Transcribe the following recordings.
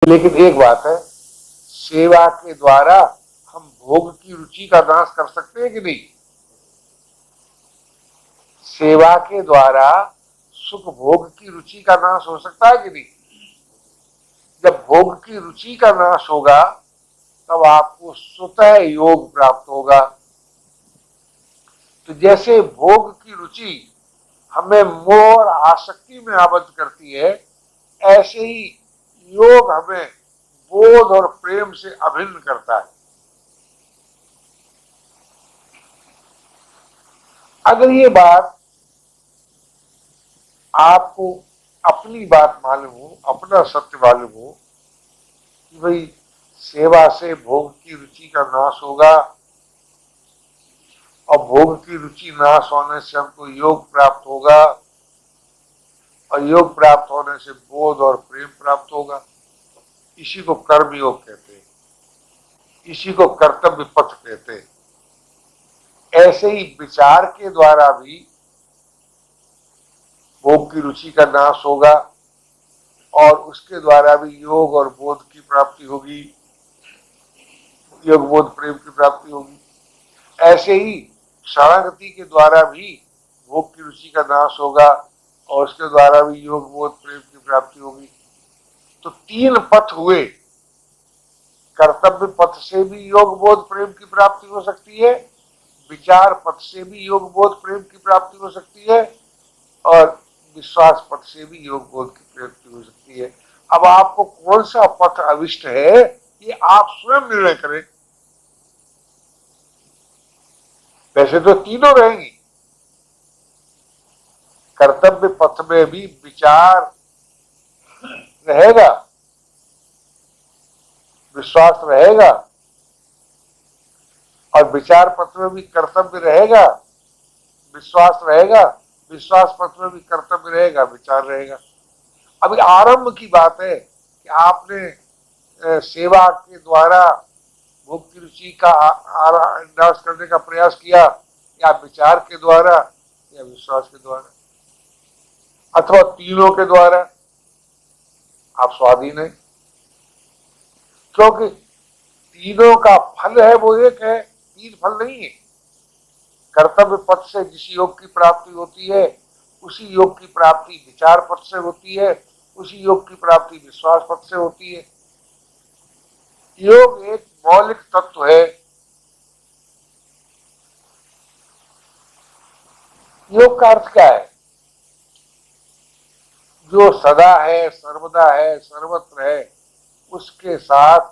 लेकिन एक बात है, सेवा के द्वारा हम भोग की रुचि का नाश कर सकते हैं कि नहीं? सेवा के द्वारा सुख भोग की रुचि का नाश हो सकता है कि नहीं? जब भोग की रुचि का नाश होगा तब आपको स्वतः योग प्राप्त होगा। तो जैसे भोग की रुचि हमें मोह और आसक्ति में आबद्ध करती है, ऐसे ही योग हमें बोध और प्रेम से अभिन्न करता है। अगर ये बात आपको अपनी बात मालूम हो, अपना सत्य मालूम हो कि भाई सेवा से भोग की रुचि का नाश होगा और भोग की रुचि नाश होने से हमको योग प्राप्त होगा और योग प्राप्त होने से बोध और प्रेम प्राप्त होगा, इसी को कर्म योग कहते हैं, इसी को कर्तव्य पथ कहते हैं। ऐसे ही विचार के द्वारा भी भोग की रुचि का नाश होगा और उसके द्वारा भी योग और बोध की प्राप्ति होगी, योग बोध प्रेम की प्राप्ति होगी। ऐसे ही शरणागति के द्वारा भी भोग की रुचि का नाश होगा और उसके द्वारा भी योग बोध प्रेम की प्राप्ति होगी। तो तीन पथ हुए, कर्तव्य पथ से भी योग बोध प्रेम की प्राप्ति हो सकती है, विचार पथ से भी योग बोध प्रेम की प्राप्ति हो सकती है और विश्वास पथ से भी योग बोध की प्राप्ति हो सकती है। अब आपको कौन सा पथ अविष्ट है ये आप स्वयं निर्णय करें। वैसे तो तीनों रहेंगी, कर्तव्य पथ में भी विचार रहेगा, विश्वास रहेगा और विचार पथ में भी कर्तव्य रहेगा, विश्वास रहेगा, विश्वास पथ में भी कर्तव्य रहेगा, विचार रहेगा। अभी आरंभ की बात है कि आपने सेवा के द्वारा भोग की रुचि का नाश करने का प्रयास किया, या विचार के द्वारा या विश्वास के द्वारा अथवा तीनों के द्वारा, आप स्वाधीन है। क्योंकि तीनों का फल है वो एक है, तीन फल नहीं है। कर्तव्य पथ से जिस योग की प्राप्ति होती है उसी योग की प्राप्ति विचार पथ से होती है, उसी योग की प्राप्ति विश्वास पथ से होती है। योग एक मौलिक तत्व है। योग का अर्थ क्या है? जो सदा है, सर्वदा है, सर्वत्र है, उसके साथ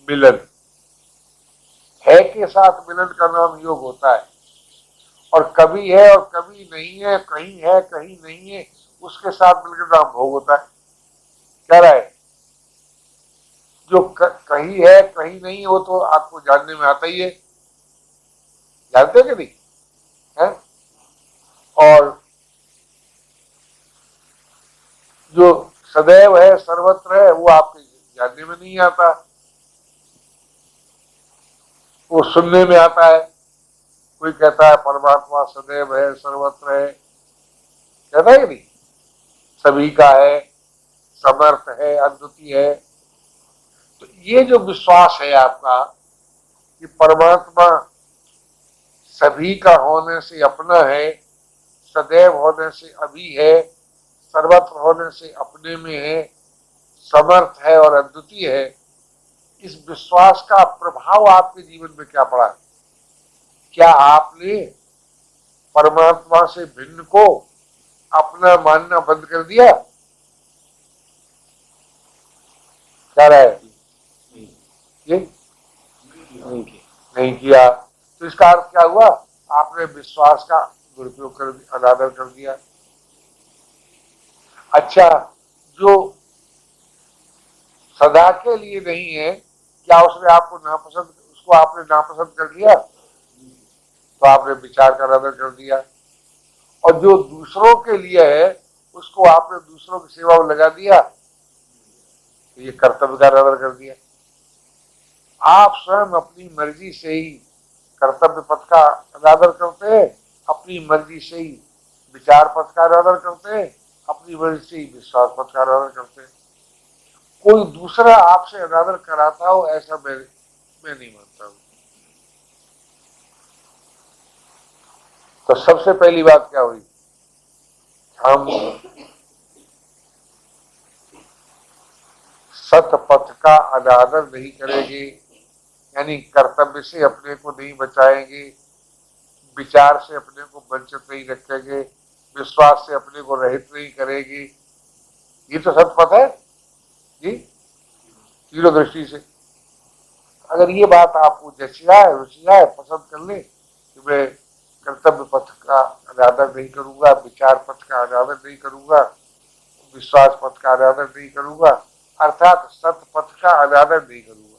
मिलन। है के साथ मिलन का नाम योग होता है। और कभी है और कभी नहीं है, कहीं है कहीं नहीं है, उसके साथ मिलकर नाम भोग होता है। क्या राय? जो कहीं है कहीं नहीं है वो तो आपको जानने में आता ही है, जानते कि नहीं है? और जो सदैव है, सर्वत्र है, वो आपके जानने में नहीं आता, वो सुनने में आता है। कोई कहता है परमात्मा सदैव है, सर्वत्र है, कहता है कि नहीं? सभी का है, समर्थ है, अद्वितीय है। तो ये जो विश्वास है आपका कि परमात्मा सभी का होने से अपना है, सदैव होने से अभी है, सर्वत्र होने से अपने में है, समर्थ है और अद्वितीय है, इस विश्वास का प्रभाव आपके जीवन में क्या पड़ा? क्या आपने परमात्मा से भिन्न को अपना मानना बंद कर दिया? क्या रहा है? ये नहीं किया। तो इसका अर्थ क्या हुआ? आपने विश्वास का दुरुपयोग कर दिया, अनादर कर दिया। अच्छा, जो सदा के लिए नहीं है, क्या उसने आपको नापसंद, उसको आपने नापसंद कर दिया तो आपने विचार का अनादर कर दिया। और जो दूसरों के लिए है उसको आपने दूसरों की सेवा में लगा दिया तो ये कर्तव्य का अनादर कर दिया। आप स्वयं अपनी मर्जी से ही कर्तव्य पथ का अनादर करते हैं, अपनी मर्जी से ही विचार पथ का अनादर करते हैं, अपनी मर्जी से ही विश्वास पथ का अनादर करते हैं। कोई दूसरा आपसे अनादर कराता हो, ऐसा मैं नहीं मानता हूं। तो सबसे पहली बात क्या हुई, हम सत पथ का अनादर नहीं करेंगे, यानी कर्तव्य से अपने को नहीं बचाएंगे, विचार से अपने को वंचित नहीं रखेंगे, विश्वास से अपने को रहित नहीं करेगी। ये तो सतपथ है जी, तीनों दृष्टि से। अगर ये बात आपको जची आए, रुचि आए, पसंद कर ले कि मैं कर्तव्य पथ का अनादर नहीं करूंगा, विचार पथ का अनादर नहीं करूंगा, विश्वास पथ का अनादर नहीं करूंगा, अर्थात सत पथ का अनादर नहीं करूंगा,